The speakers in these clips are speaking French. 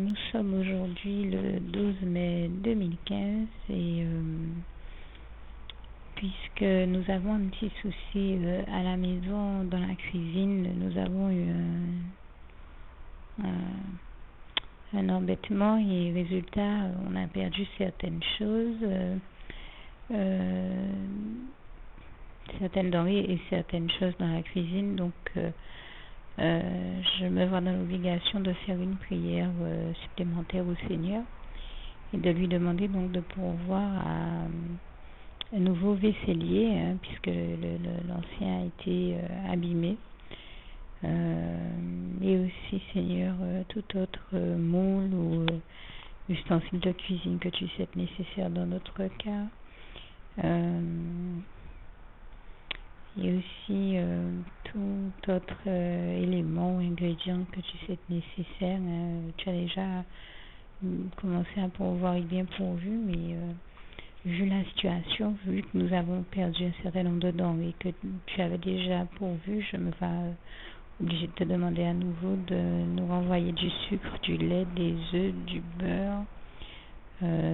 Nous sommes aujourd'hui le 12 mai 2015 et puisque nous avons un petit souci à la maison, dans la cuisine, nous avons eu un embêtement et résultat, on a perdu certaines choses, certaines denrées et certaines choses dans la cuisine. Donc, je me vois dans l'obligation de faire une prière supplémentaire au Seigneur et de lui demander donc de pourvoir à un nouveau vaisselier, puisque l'ancien a été abîmé. Et aussi, Seigneur, tout autre moule ou ustensile de cuisine que tu sais nécessaire dans notre cas. Et aussi tout autre élément ou ingrédient que tu sais nécessaire. Tu as déjà commencé à pourvoir et bien pourvu, mais vu la situation, vu que nous avons perdu un certain nombre de denrées que tu avais déjà pourvu, je me vais obligée de te demander à nouveau de nous renvoyer du sucre, du lait, des œufs, du beurre,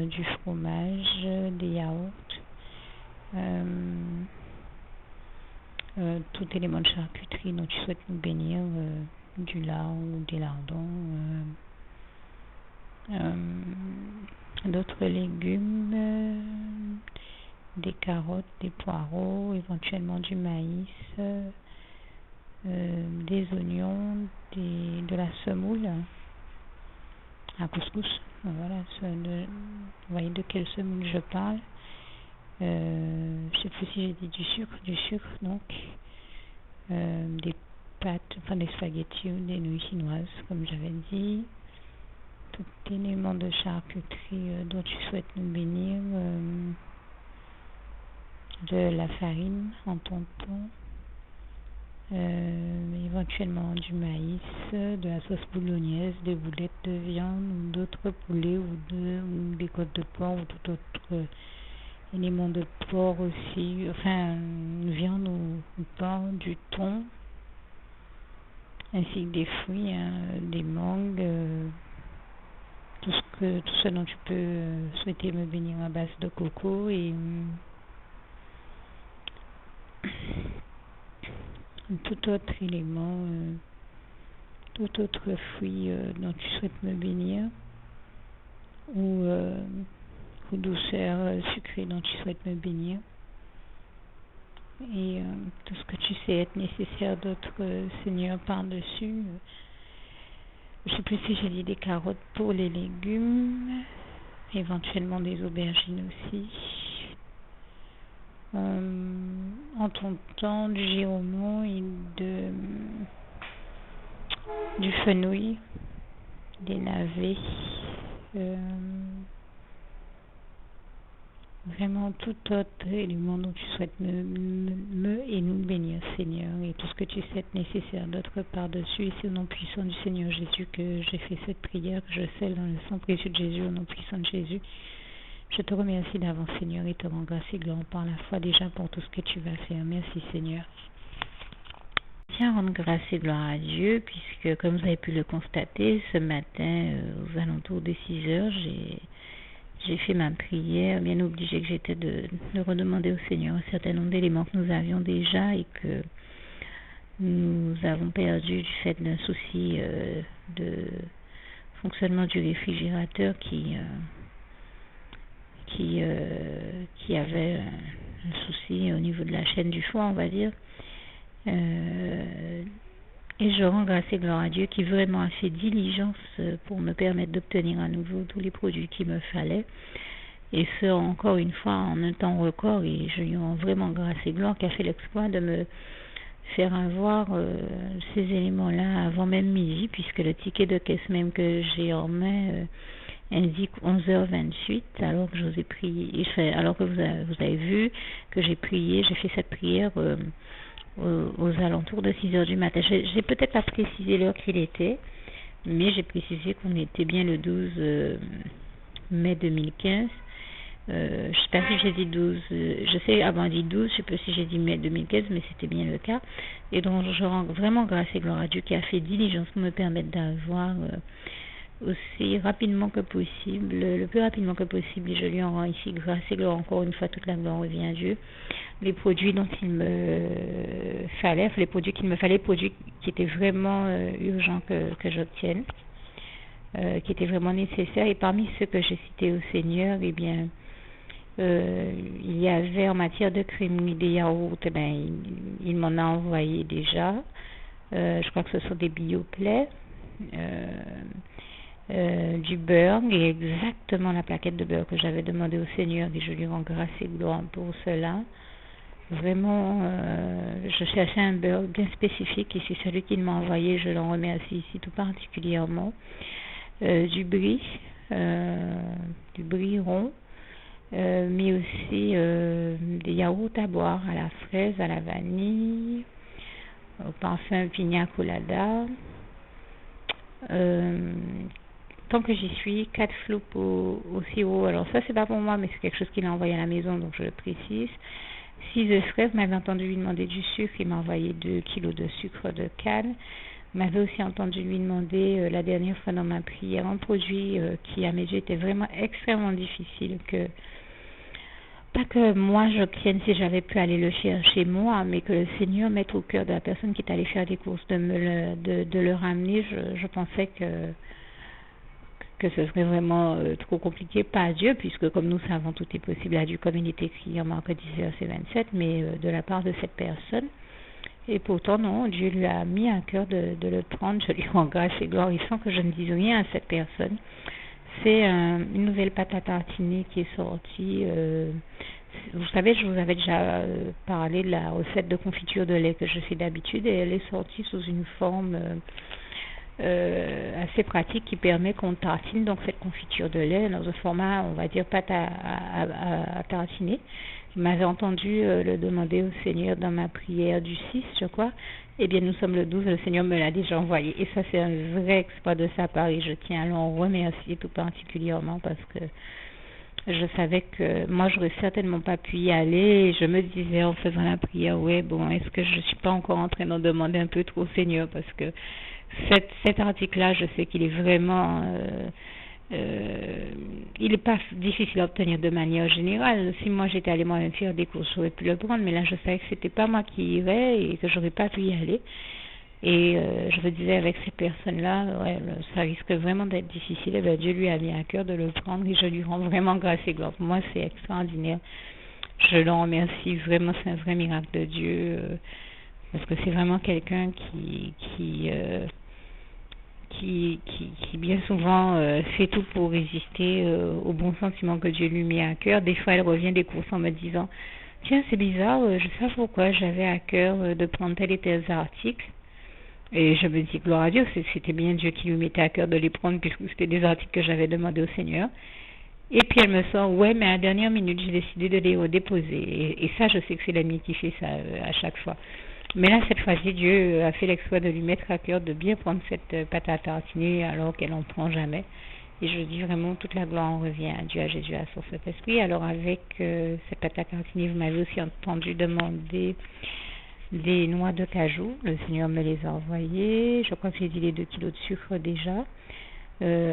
du fromage, des yaourts, tout élément de charcuterie dont tu souhaites nous bénir, du lard ou des lardons, d'autres légumes, des carottes, des poireaux, éventuellement du maïs, des oignons, de la semoule à couscous. Voilà, vous voyez de quelle semoule je parle. Je ne sais plus si j'ai dit du sucre donc, des pâtes, enfin des spaghettis ou des nouilles chinoises, comme j'avais dit, tout élément de charcuterie dont tu souhaites nous bénir, de la farine en tonton, éventuellement du maïs, de la sauce boulognaise, des boulettes de viande ou d'autres poulets ou des côtes de porc ou tout autre élément de porc aussi, enfin viande ou porc, du thon, ainsi que des fruits, des mangues, tout ce dont tu peux souhaiter me bénir à base de coco et tout autre élément, tout autre fruit dont tu souhaites me bénir ou douceur sucrée dont tu souhaites me bénir. Et tout ce que tu sais être nécessaire d'autre, Seigneur, par-dessus. Je ne sais plus si j'ai dit des carottes pour les légumes, éventuellement des aubergines aussi. En ton temps, du giromont et du fenouil, des navets, vraiment tout autre élément dont tu souhaites me et nous bénir, Seigneur, et tout ce que tu sais être nécessaire d'autre par-dessus. Et c'est au nom puissant du Seigneur Jésus que j'ai fait cette prière, que je scelle dans le sang précieux de Jésus, au nom puissant de Jésus. Je te remercie d'avance, Seigneur, et te rends grâce et gloire par la foi déjà pour tout ce que tu vas faire. Merci, Seigneur. Tiens, rendre grâce et gloire à Dieu, puisque, comme vous avez pu le constater, ce matin, aux alentours de 6 heures, j'ai fait ma prière, bien obligée que j'étais de redemander au Seigneur un certain nombre d'éléments que nous avions déjà et que nous avons perdu du fait d'un souci de fonctionnement du réfrigérateur qui avait un souci au niveau de la chaîne du foie, on va dire. Et je rends grâce et gloire à Dieu qui vraiment a fait diligence pour me permettre d'obtenir à nouveau tous les produits qu'il me fallait. Et ce, encore une fois, en un temps record. Et je lui rends vraiment grâce et gloire qui a fait l'exploit de me faire avoir ces éléments-là avant même midi, puisque le ticket de caisse même que j'ai en main indique 11h28, alors que j'osais prier, alors que vous avez vu que j'ai prié, j'ai fait cette prière aux alentours de 6h du matin. J'ai peut-être pas précisé l'heure qu'il était, mais j'ai précisé qu'on était bien le 12 mai 2015. Je ne sais pas si j'ai dit 12, je sais avant dit 12, je ne sais pas si j'ai dit mai 2015, mais c'était bien le cas. Et donc je rends vraiment grâce et gloire à Dieu qui a fait diligence pour me permettre d'avoir aussi rapidement que possible, le plus rapidement que possible, et je lui en rends ici grâce et gloire. Encore une fois, toute la gloire revient à Dieu. Les produits dont il me fallait, les produits qu'il me fallait, les produits qui étaient vraiment urgents que j'obtienne, qui étaient vraiment nécessaires. Et parmi ceux que j'ai cités au Seigneur, eh bien, il y avait en matière de crème des yaourts, eh bien, il m'en a envoyé déjà. Je crois que ce sont des bioplais. Du beurre, et exactement la plaquette de beurre que j'avais demandé au Seigneur, et je lui rends grâce et gloire pour cela. Vraiment, je cherchais un beurre bien spécifique, et c'est celui qu'il m'a envoyé, je l'en remercie ici tout particulièrement. Du brie rond, mais aussi des yaourts à boire à la fraise, à la vanille, au parfum pina colada. Tant que j'y suis, 4 floupes au sirop. Alors ça, c'est pas pour moi, mais c'est quelque chose qu'il a envoyé à la maison, donc je le précise. 6 œufs frais, vous m'avez entendu lui demander du sucre, il m'a envoyé 2 kilos de sucre de canne. Vous m'avez aussi entendu lui demander la dernière fois dans ma prière un produit qui à mes yeux était vraiment extrêmement difficile, pas que moi j'obtienne si j'avais pu aller le chercher moi, mais que le Seigneur mette au cœur de la personne qui est allée faire des courses de le ramener. Je pensais que ce serait vraiment trop compliqué, pas à Dieu, puisque comme nous savons, tout est possible à Dieu, comme il est écrit en Marc 10, verset 27, mais de la part de cette personne. Et pourtant, non, Dieu lui a mis à cœur de le prendre. Je lui rends grâce et gloire, sans que je ne dise rien à cette personne. C'est une nouvelle pâte à tartiner qui est sortie. Vous savez, je vous avais déjà parlé de la recette de confiture de lait que je fais d'habitude, et elle est sortie sous une forme assez pratique qui permet qu'on tartine donc cette confiture de lait dans un format, on va dire, pâte à tartiner. Vous m'avez entendu le demander au Seigneur dans ma prière du 6, je crois. Eh bien, nous sommes le 12, le Seigneur me l'a déjà envoyé. Et ça, c'est un vrai exploit de sa part. Et je tiens à l'en remercier tout particulièrement parce que je savais que moi, j'aurais certainement pas pu y aller. Et je me disais en faisant la prière, ouais, bon, est-ce que je suis pas encore en train d'en demander un peu trop au Seigneur? Parce que cet article-là, je sais qu'il est vraiment... il n'est pas difficile à obtenir de manière générale. Si moi j'étais allée moi-même faire des courses, j'aurais pu le prendre, mais là je savais que c'était pas moi qui irais et que j'aurais pas pu y aller. Et je me disais avec ces personnes-là, ouais, ça risque vraiment d'être difficile. Et bien, Dieu lui a mis à cœur de le prendre et je lui rends vraiment grâce et gloire. Pour moi, c'est extraordinaire. Je le remercie vraiment, c'est un vrai miracle de Dieu parce que c'est vraiment quelqu'un qui bien souvent fait tout pour résister aux bons sentiments que Dieu lui met à cœur. Des fois, elle revient des courses en me disant « Tiens, c'est bizarre, je sais pas pourquoi j'avais à cœur de prendre tel et tel article. » Et je me dis « Gloire à Dieu, c'était bien Dieu qui lui mettait à cœur de les prendre puisque c'était des articles que j'avais demandé au Seigneur. » Et puis elle me sort « Ouais, mais à la dernière minute, j'ai décidé de les redéposer. » Et ça, je sais que c'est l'ami qui fait ça à chaque fois. Mais là, cette fois-ci, Dieu a fait l'exploit de lui mettre à cœur de bien prendre cette pâte à tartiner alors qu'elle n'en prend jamais. Et je dis vraiment, toute la gloire en revient à Dieu, à Jésus, à son Saint-Esprit. Alors avec cette pâte à tartiner, vous m'avez aussi entendu demander des noix de cajou. Le Seigneur me les a envoyées. Je crois que j'ai dit les 2 kilos de sucre déjà.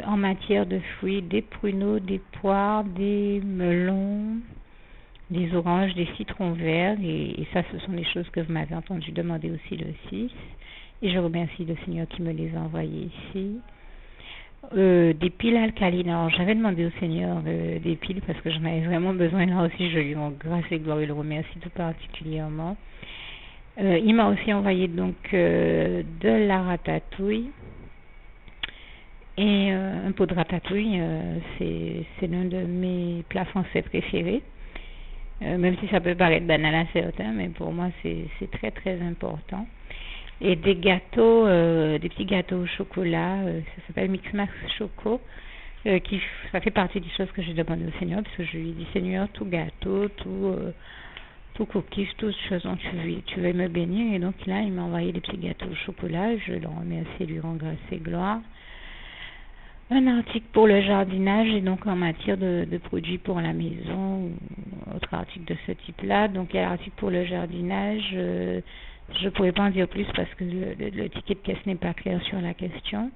En matière de fruits, des pruneaux, des poires, des melons, des oranges, des citrons verts, et ça, ce sont des choses que vous m'avez entendu demander aussi le 6. Et je remercie le Seigneur qui me les a envoyées ici. Des piles alcalines. Alors, j'avais demandé au Seigneur des piles parce que j'en avais vraiment besoin. Là aussi, je lui rends grâce et gloire et le remercie tout particulièrement. Il m'a aussi envoyé donc de la ratatouille. Et un pot de ratatouille, c'est l'un de mes plats français préférés. Même si ça peut paraître banal à certains, mais pour moi c'est très très important. Et des gâteaux, des petits gâteaux au chocolat, ça s'appelle Mix Max Choco, ça fait partie des choses que j'ai demandé au Seigneur, parce que je lui ai dit Seigneur, tout gâteau, tout cookies, toutes choses dont tu veux me bénir. Et donc là, il m'a envoyé des petits gâteaux au chocolat, je le remercie, lui rends grâce et gloire. Un article pour le jardinage et donc en matière de produits pour la maison ou autre article de ce type-là. Donc il y a l'article pour le jardinage. Je ne pourrais pas en dire plus parce que le ticket de caisse n'est pas clair sur la question.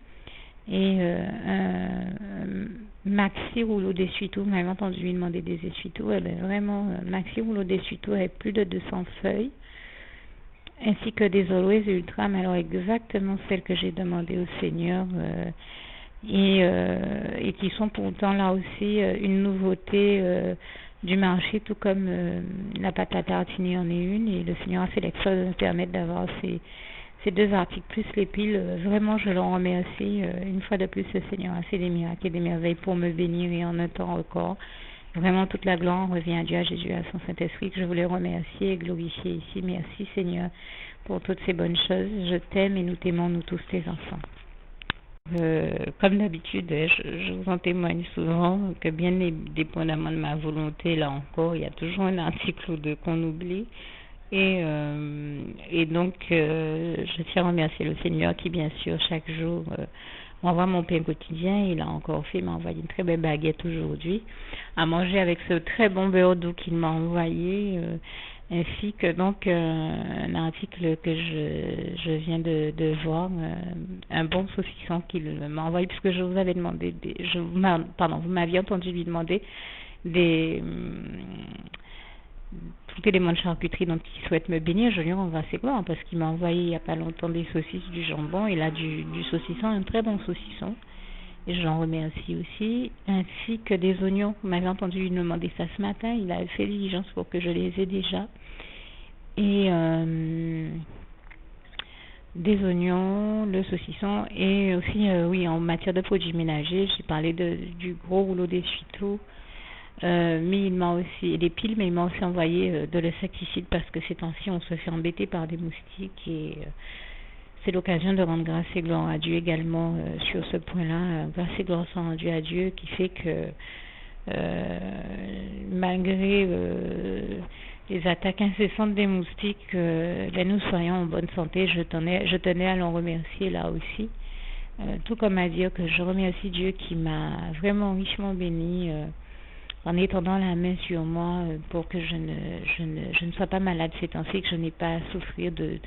et un maxi rouleau d'essuie-tout. Vous m'avez entendu lui demander des essuie-tout. Elle est vraiment maxi rouleau d'essuie-tout avec plus de 200 feuilles, ainsi que des Always Ultra, mais alors exactement celles que j'ai demandé au Seigneur, et qui sont pourtant là aussi une nouveauté du marché, tout comme la pâte à tartiner en est une, et le Seigneur a fait l'exploit de nous permettre d'avoir ces deux articles plus les piles. Vraiment, je le remercie une fois de plus. Le Seigneur a fait des miracles et des merveilles pour me bénir, et en un temps record. Vraiment, toute la gloire revient à Dieu, à Jésus, à son Saint-Esprit, que je voulais remercier et glorifier ici. Merci Seigneur pour toutes ces bonnes choses. Je t'aime et nous t'aimons, nous tous tes enfants. Comme d'habitude, je vous en témoigne souvent que bien dépendamment de ma volonté, là encore, il y a toujours un article ou deux qu'on oublie. Et donc, je tiens à remercier le Seigneur qui, bien sûr, chaque jour m'envoie mon pain quotidien. Il a encore fait, m'a envoyé une très belle baguette aujourd'hui à manger avec ce très bon beurre doux qu'il m'a envoyé, ainsi que donc un article que je viens de voir, un bon saucisson qu'il m'a envoyé, puisque je vous avais demandé, vous m'aviez entendu lui demander des tout élément de charcuterie dont il souhaite me bénir. Je lui envoie ses gloires parce qu'il m'a envoyé il n'y a pas longtemps des saucisses, du jambon, et là du saucisson, un très bon saucisson, et je l'en remercie aussi, ainsi que des oignons. Vous m'avez entendu lui demander ça ce matin, il a fait diligence pour que je les ai déjà, et des oignons, le saucisson, et aussi oui, en matière de produits ménagers, j'ai parlé du gros rouleau d'essuie-tout. Mais il m'a aussi des piles, mais il m'a aussi envoyé de l'insecticide parce que ces temps-ci on se fait embêter par des moustiques, et c'est l'occasion de rendre grâce et gloire à Dieu également sur ce point-là. Grâce et gloire sont rendues à Dieu, qui fait que malgré les attaques incessantes des moustiques, nous soyons en bonne santé. Je tenais à l'en remercier là aussi, tout comme à dire que je remercie Dieu qui m'a vraiment richement béni en étendant la main sur moi pour que je ne sois pas malade ces temps-ci, que je n'ai pas à souffrir de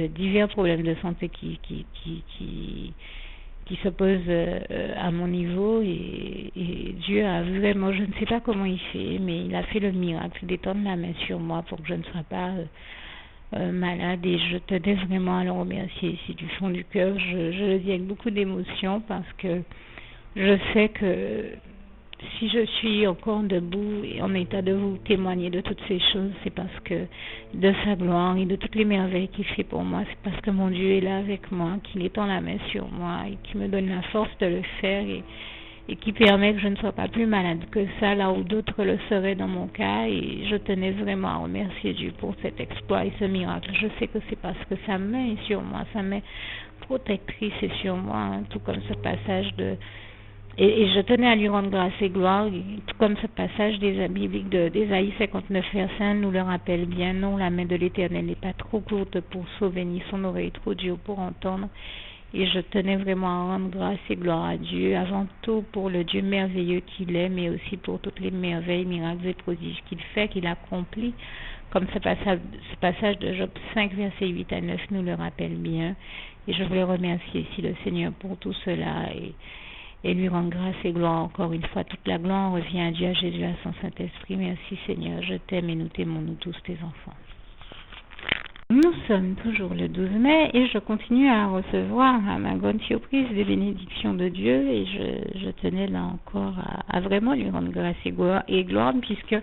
divers problèmes de santé qui se posent à mon niveau, et Dieu a vraiment, je ne sais pas comment il fait, mais il a fait le miracle d'étendre la main sur moi pour que je ne sois pas malade, et je tenais vraiment à le remercier ici du fond du cœur. Je le dis avec beaucoup d'émotion parce que je sais que si je suis encore debout et en état de vous témoigner de toutes ces choses, c'est parce que de sa gloire et de toutes les merveilles qu'il fait pour moi, c'est parce que mon Dieu est là avec moi, qu'il étend la main sur moi et qui me donne la force de le faire, et qui permet que je ne sois pas plus malade que ça, là où d'autres le seraient dans mon cas. Et je tenais vraiment à remercier Dieu pour cet exploit et ce miracle. Je sais que c'est parce que sa main est sur moi, sa main protectrice est sur moi, hein, tout comme ce passage et je tenais à lui rendre grâce et gloire, tout comme ce passage biblique d'Ésaïe 59, verset 1 nous le rappelle bien. Non, la main de l'Éternel n'est pas trop courte pour sauver, ni son oreille trop dure pour entendre. Et je tenais vraiment à rendre grâce et gloire à Dieu, avant tout pour le Dieu merveilleux qu'il est, mais aussi pour toutes les merveilles, miracles et prodiges qu'il fait, qu'il accomplit, comme ce passage de Job 5, verset 8 à 9 nous le rappelle bien. Et je voulais remercier ici le Seigneur pour tout cela, et lui rendre grâce et gloire encore une fois. Toute la gloire revient à Dieu, à Jésus, à son Saint-Esprit. Merci Seigneur, je t'aime et nous t'aimons, nous tous tes enfants. Nous sommes toujours le 12 mai et je continue à recevoir, à ma grande surprise, des bénédictions de Dieu, et je tenais là encore à vraiment lui rendre grâce et gloire, puisque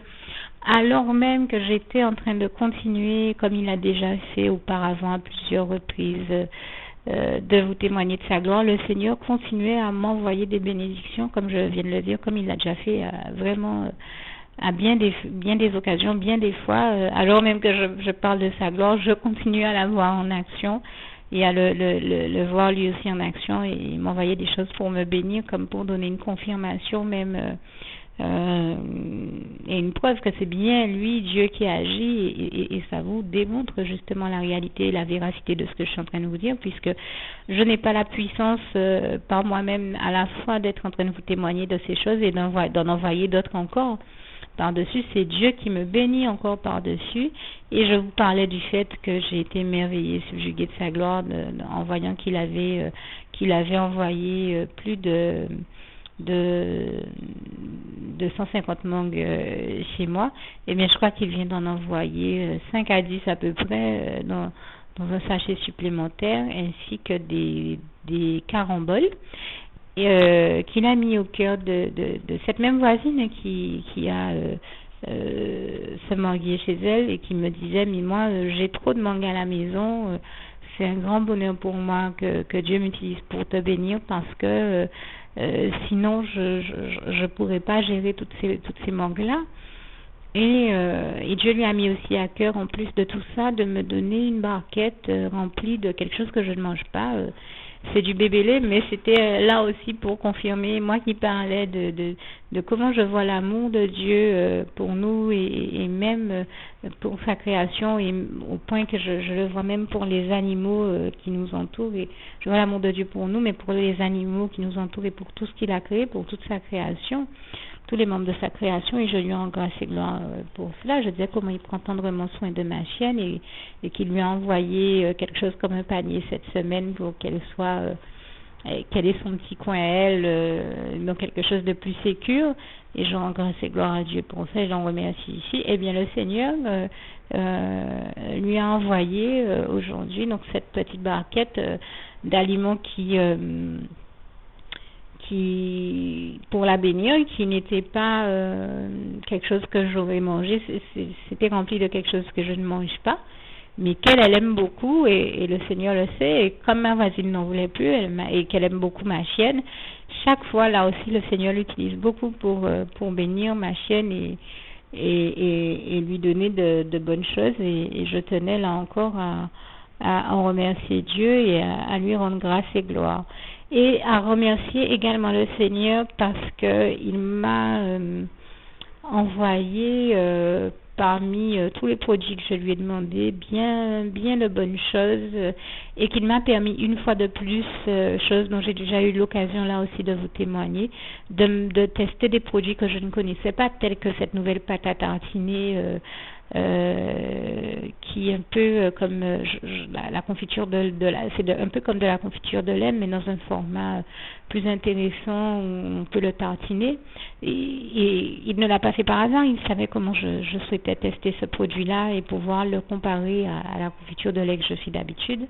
alors même que j'étais en train de continuer, comme il a déjà fait auparavant à plusieurs reprises, de vous témoigner de sa gloire, le Seigneur continuait à m'envoyer des bénédictions, comme je viens de le dire, comme il l'a déjà fait vraiment à bien des occasions, bien des fois, alors même que je parle de sa gloire, je continue à la voir en action et à le voir lui aussi en action, et il m'envoyait des choses pour me bénir, comme pour donner une confirmation même, et une preuve que c'est bien lui, Dieu, qui agit, et ça vous démontre justement la réalité et la véracité de ce que je suis en train de vous dire, puisque je n'ai pas la puissance par moi-même à la fois d'être en train de vous témoigner de ces choses et d'en envoyer d'autres encore par-dessus. C'est Dieu qui me bénit encore par-dessus, et je vous parlais du fait que j'ai été émerveillée, subjuguée de sa gloire, en voyant qu'il avait qu'il avait envoyé plus de 150 mangues chez moi. Eh bien, je crois qu'il vient d'en envoyer 5 à 10 à peu près dans un sachet supplémentaire, ainsi que des caramboles. Et qu'il a mis au cœur de cette même voisine qui a ce manguier chez elle et qui me disait, mais moi j'ai trop de mangues à la maison, c'est un grand bonheur pour moi que Dieu m'utilise pour te bénir, parce que sinon je pourrais pas gérer toutes ces mangues là. Et Dieu lui a mis aussi à cœur, en plus de tout ça, de me donner une barquette remplie de quelque chose que je ne mange pas. C'est du bébé lait, mais c'était là aussi pour confirmer, moi qui parlais de comment je vois l'amour de Dieu pour nous, et même pour sa création, et au point que je le vois même pour les animaux qui nous entourent. Et je vois l'amour de Dieu pour nous, mais pour les animaux qui nous entourent et pour tout ce qu'il a créé, pour toute sa création, tous les membres de sa création, et je lui rends grâce et gloire pour cela. Je disais comment il prend tendrement soin de ma chienne, et qu'il lui a envoyé quelque chose comme un panier cette semaine pour qu'elle ait son petit coin à elle, dans quelque chose de plus sécure. Et je rends grâce et gloire à Dieu pour ça, et j'en remercie ici. Eh bien, le Seigneur lui a envoyé aujourd'hui donc cette petite barquette d'aliments qui pour la bénir, qui n'était pas quelque chose que j'aurais mangé, c'était rempli de quelque chose que je ne mange pas, mais qu'elle aime beaucoup, et le Seigneur le sait. Et comme ma voisine n'en voulait plus, et qu'elle aime beaucoup ma chienne, chaque fois là aussi le Seigneur l'utilise beaucoup pour bénir ma chienne et lui donner de bonnes choses, et je tenais là encore à en remercier Dieu et à lui rendre grâce et gloire. Et à remercier également le Seigneur parce qu'il m'a envoyé parmi tous les produits que je lui ai demandé bien de bonnes choses, et qu'il m'a permis une fois de plus, chose dont j'ai déjà eu l'occasion là aussi de vous témoigner, de tester des produits que je ne connaissais pas, tels que cette nouvelle pâte à tartiner qui est un peu comme la confiture un peu comme de la confiture de lait, mais dans un format plus intéressant où on peut le tartiner. Et il ne l'a pas fait par hasard, il savait comment je souhaitais tester ce produit-là et pouvoir le comparer à la confiture de lait que je suis d'habitude.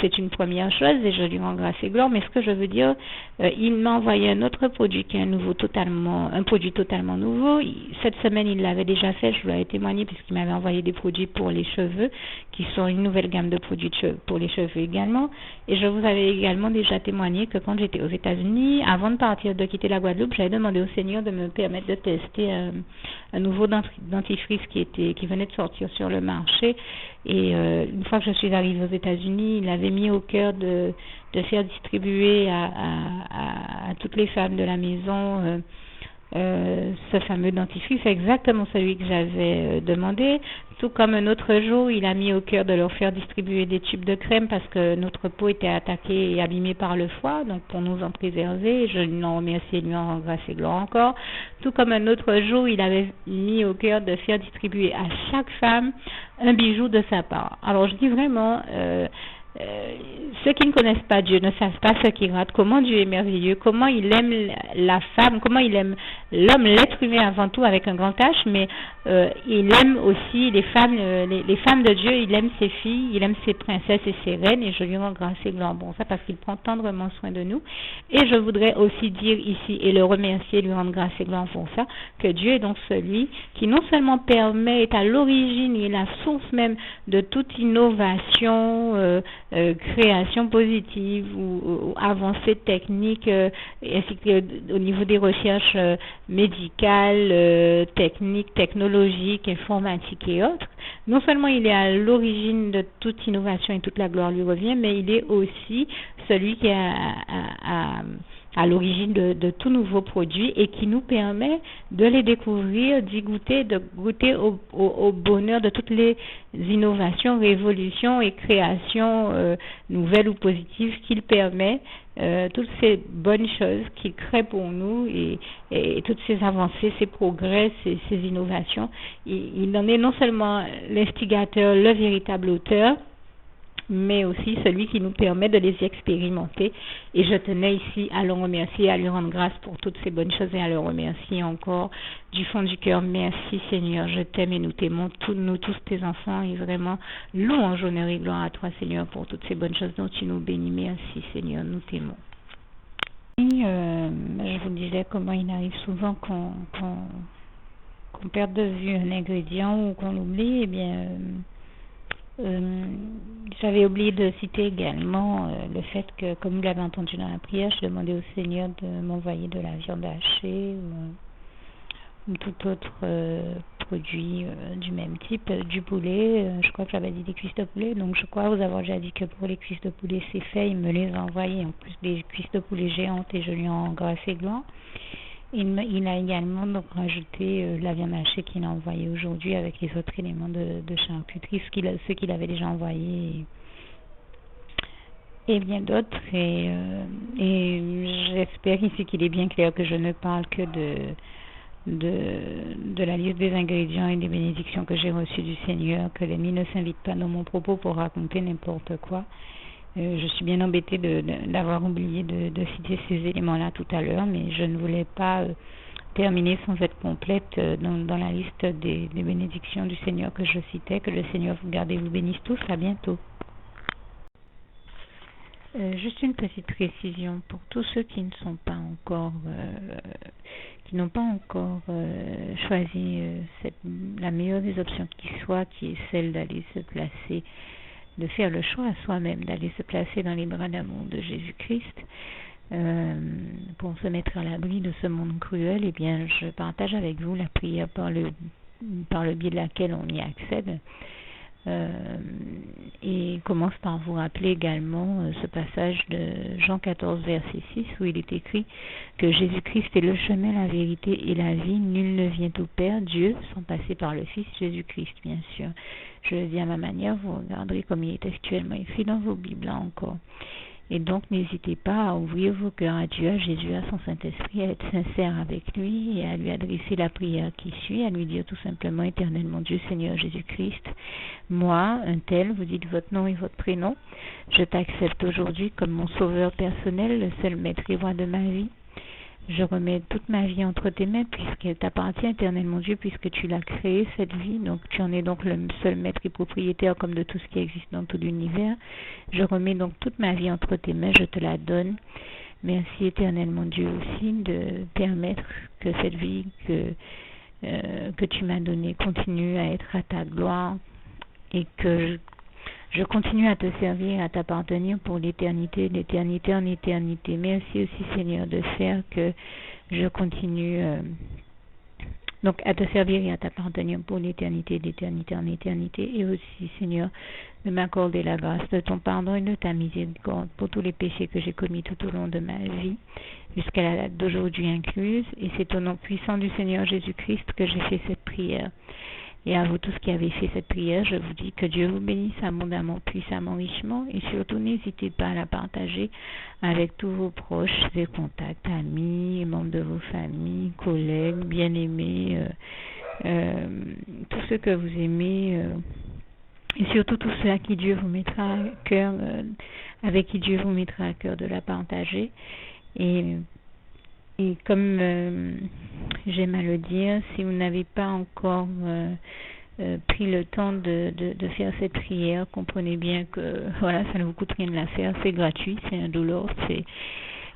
C'est une première chose, et je lui rends grâce et gloire. Mais ce que je veux dire, il m'a envoyé un autre produit qui est un produit totalement nouveau. Cette semaine, il l'avait déjà fait, je lui ai témoigné, puisqu'il m'avait envoyé des produits pour les cheveux, qui sont une nouvelle gamme de produits pour les cheveux également. Et je vous avais également déjà témoigné que quand j'étais aux États-Unis, avant de quitter la Guadeloupe, j'avais demandé au Seigneur de me permettre de tester un nouveau dentifrice qui venait de sortir sur le marché. Et une fois que je suis arrivée aux États-Unis, il avait mis au cœur de faire distribuer à toutes les femmes de la maison ce fameux dentifrice. C'est exactement celui que j'avais demandé. Tout comme un autre jour, il a mis au cœur de leur faire distribuer des tubes de crème parce que notre peau était attaquée et abîmée par le foie, donc pour nous en préserver. Je l'en remercie et lui en rends grâce et gloire encore. Tout comme un autre jour, il avait mis au cœur de faire distribuer à chaque femme un bijou de sa part. Alors je dis vraiment, ceux qui ne connaissent pas Dieu ne savent pas ce qu'il rate, comment Dieu est merveilleux, comment il aime la femme, comment il aime l'homme, l'être humain avant tout avec un grand H, mais il aime aussi les femmes de Dieu, il aime ses filles, il aime ses princesses et ses reines, et je lui rends grâce et gloire pour ça parce qu'il prend tendrement soin de nous. Et je voudrais aussi dire ici et le remercier, lui rendre grâce et gloire pour ça, que Dieu est donc celui qui non seulement est à l'origine et la source même de toute innovation, création positive ou avancée technique, ainsi que au niveau des recherches médicales, techniques, technologiques, informatiques et autres. Non seulement il est à l'origine de toute innovation et toute la gloire lui revient, mais il est aussi celui qui est à l'origine de tout nouveau produit et qui nous permet de les découvrir, d'y goûter, de goûter au bonheur de toutes les innovations, révolutions et créations nouvelles ou positives qu'il permet, toutes ces bonnes choses qu'il crée pour nous et toutes ces avancées, ces progrès, ces innovations. Il en est non seulement l'instigateur, le véritable auteur, mais aussi celui qui nous permet de les expérimenter. Et je tenais ici à le remercier, à lui rendre grâce pour toutes ces bonnes choses et à le remercier encore du fond du cœur. Merci Seigneur, je t'aime et nous t'aimons, nous tous tes enfants, et vraiment louange, honneur et gloire à toi Seigneur pour toutes ces bonnes choses dont tu nous bénis. Merci Seigneur, nous t'aimons. Je vous disais comment il arrive souvent qu'on perde de vue un ingrédient ou qu'on l'oublie. Eh bien, j'avais oublié de citer également le fait que, comme vous l'avez entendu dans la prière, je demandais au Seigneur de m'envoyer de la viande hachée ou tout autre produit du même type, du poulet. Je crois que j'avais dit des cuisses de poulet, donc je crois vous avoir déjà dit que pour les cuisses de poulet c'est fait. Il me les a envoyées, en plus des cuisses de poulet géantes, et je lui en grâce et gloire. Il a également donc rajouté la viande hachée qu'il a envoyée aujourd'hui avec les autres éléments de charcuterie, ceux qu'il avait déjà envoyés et bien d'autres. Et j'espère ici qu'il est bien clair que je ne parle que de la liste des ingrédients et des bénédictions que j'ai reçues du Seigneur, que l'ennemi ne s'invite pas dans mon propos pour raconter n'importe quoi. Je suis bien embêtée d'avoir oublié de citer ces éléments-là tout à l'heure, mais je ne voulais pas terminer sans être complète dans la liste des bénédictions du Seigneur que je citais. Que le Seigneur vous garde et vous bénisse tous. À bientôt. Juste une petite précision pour tous ceux qui ne sont pas encore, qui n'ont pas encore choisi la meilleure des options qui soit, qui est celle d'aller se placer, de faire le choix à soi-même, d'aller se placer dans les bras d'amour de Jésus-Christ pour se mettre à l'abri de ce monde cruel. Eh bien, je partage avec vous la prière par le biais de laquelle on y accède. Et commence par vous rappeler également ce passage de Jean 14, verset 6, où il est écrit que Jésus-Christ est le chemin, la vérité et la vie. Nul ne vient au Père, Dieu, sans passer par le Fils Jésus-Christ, bien sûr. Je le dis à ma manière, vous regarderez comme il est actuellement écrit dans vos Bibles là encore. Et donc, n'hésitez pas à ouvrir vos cœurs à Dieu, à Jésus, à son Saint-Esprit, à être sincère avec lui et à lui adresser la prière qui suit, à lui dire tout simplement: Éternel mon Dieu, Seigneur Jésus-Christ, moi, un tel, vous dites votre nom et votre prénom, je t'accepte aujourd'hui comme mon sauveur personnel, le seul maître et roi de ma vie. Je remets toute ma vie entre tes mains puisqu'elle t'appartient, éternel mon Dieu, puisque tu l'as créée, cette vie. Donc tu en es donc le seul maître et propriétaire comme de tout ce qui existe dans tout l'univers. Je remets donc toute ma vie entre tes mains, je te la donne. Merci éternel mon Dieu aussi de permettre que cette vie que tu m'as donnée continue à être à ta gloire et que je continue à te servir, à t'appartenir pour l'éternité, d'éternité en éternité. Merci aussi Seigneur de faire que je continue donc à te servir et à t'appartenir pour l'éternité, d'éternité en éternité. Et aussi Seigneur de m'accorder la grâce de ton pardon et de ta miséricorde pour tous les péchés que j'ai commis tout au long de ma vie, jusqu'à la date d'aujourd'hui incluse. Et c'est au nom puissant du Seigneur Jésus-Christ que j'ai fait cette prière. Et à vous tous qui avez fait cette prière, je vous dis que Dieu vous bénisse abondamment, puissamment, richement, et surtout n'hésitez pas à la partager avec tous vos proches et contacts, amis, membres de vos familles, collègues, bien-aimés, tous ceux que vous aimez, et surtout tous ceux à qui Dieu vous mettra à cœur, avec qui Dieu vous mettra à cœur de la partager. Et comme j'aime à le dire, si vous n'avez pas encore pris le temps de faire cette prière, comprenez bien que voilà, ça ne vous coûte rien de la faire, c'est gratuit, c'est indolore,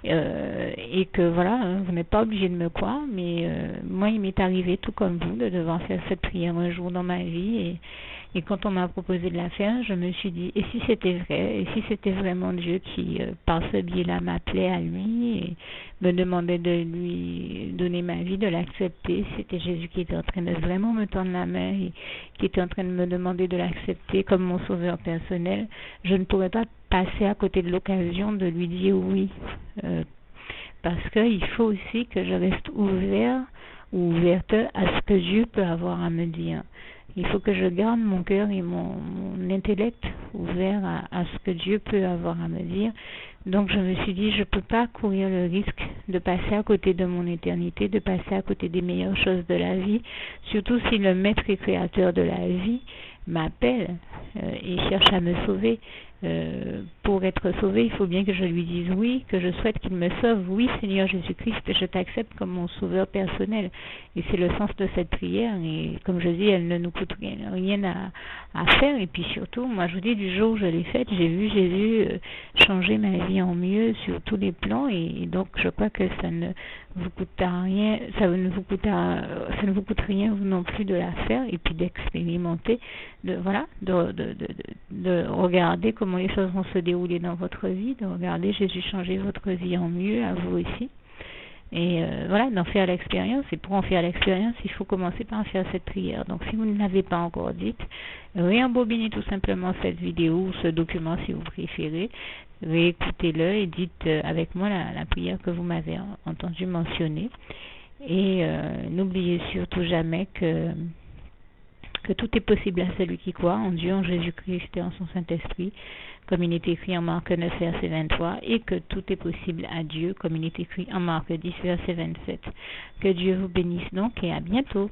et que voilà, vous n'êtes pas obligé de me croire, mais moi il m'est arrivé tout comme vous de devoir faire cette prière un jour dans ma vie, et quand on m'a proposé de la faire, je me suis dit, et si c'était vrai, et si c'était vraiment Dieu qui, par ce biais-là, m'appelait à lui et me demandait de lui donner ma vie, de l'accepter, c'était Jésus qui était en train de vraiment me tendre la main et qui était en train de me demander de l'accepter comme mon sauveur personnel, je ne pourrais pas passer à côté de l'occasion de lui dire oui, parce qu'il faut aussi que je reste ouvert ou ouverte à ce que Dieu peut avoir à me dire. Il faut que je garde mon cœur et mon intellect ouverts à ce que Dieu peut avoir à me dire. Donc je me suis dit, je ne peux pas courir le risque de passer à côté de mon éternité, de passer à côté des meilleures choses de la vie, surtout si le maître et créateur de la vie m'appelle et cherche à me sauver. pour être sauvé, il faut bien que je lui dise oui, que je souhaite qu'il me sauve. Oui, Seigneur Jésus-Christ, je t'accepte comme mon sauveur personnel. Et c'est le sens de cette prière. Et comme je dis, elle ne nous coûte rien à faire. Et puis surtout, moi je vous dis, du jour où je l'ai faite, j'ai vu Jésus changer ma vie en mieux sur tous les plans. Et donc je crois que ça ne vous coûte rien, ça ne vous coûte rien vous non plus de la faire et puis d'expérimenter, de regarder comment les choses vont se dérouler dans votre vie, de regarder Jésus changer votre vie en mieux, à vous aussi. Et d'en faire l'expérience. Et pour en faire l'expérience, il faut commencer par faire cette prière. Donc si vous ne l'avez pas encore dite, réembobinez tout simplement cette vidéo ou ce document si vous préférez. Réécoutez-le et dites avec moi la prière que vous m'avez entendu mentionner. Et n'oubliez surtout jamais que tout est possible à celui qui croit en Dieu, en Jésus-Christ et en son Saint-Esprit, comme il est écrit en Marc 9, verset 23, et que tout est possible à Dieu, comme il est écrit en Marc 10, verset 27. Que Dieu vous bénisse donc et à bientôt.